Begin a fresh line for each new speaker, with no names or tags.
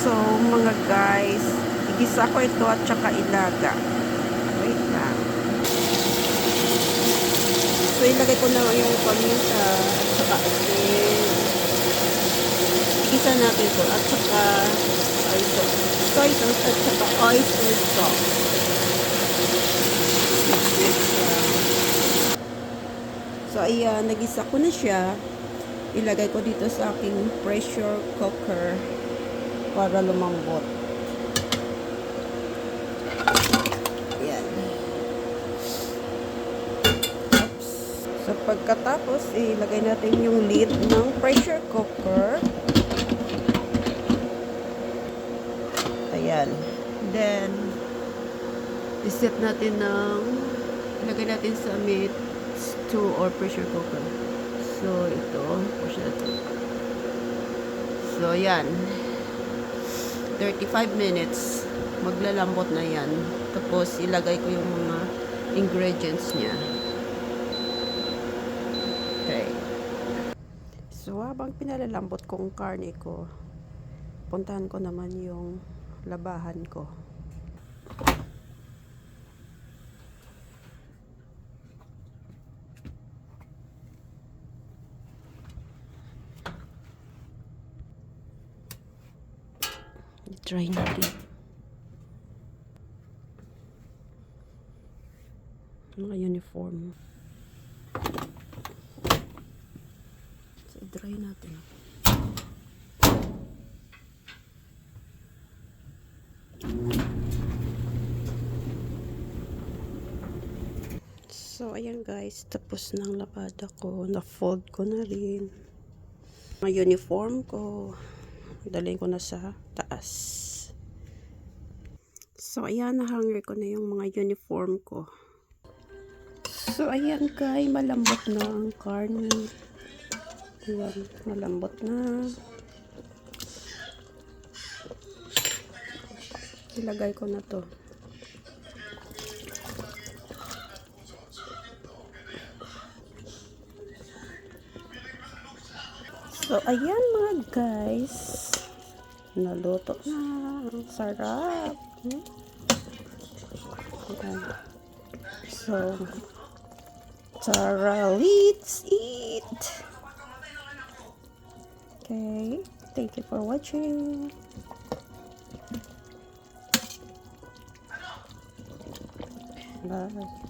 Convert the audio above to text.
So, mga guys, igisa ko ito at saka ilaga. Wait lang. So, ilagay ko na yung paminta at saka asin. Igisa natin ito at saka soy sauce at saka oyster sauce. So, ayan, nagisa ko na siya. Ilagay ko dito sa aking pressure cooker para lumambot. Ayan. Oops. So, pagkatapos, ilagay natin yung lid ng pressure cooker. Ayan. Then, iset natin ilagay natin sa meat stew or pressure cooker. So, ito. Push natin. So, yan. 35 minutes. Maglalambot na yan. Tapos, ilagay ko yung mga ingredients niya. Okay. So, habang pinalalambot kong karne ko, puntahan ko naman yung labahan ko. Try natin. Mga uniform. So, dry natin. So, ayan guys. Tapos ng labada ko. Na-fold ko na rin. Mga uniform ko. Dalhin ko na sa taas. So, ayan, na-hanger ko na yung mga uniform ko. So, ayan guys, malambot na ang karne. Ayan, malambot na. Ilagay ko na to. So, ayan mga guys. Naluto na. Ang sarap. Ayan. So, tara, let's eat. Okay. Thank you for watching. Bye.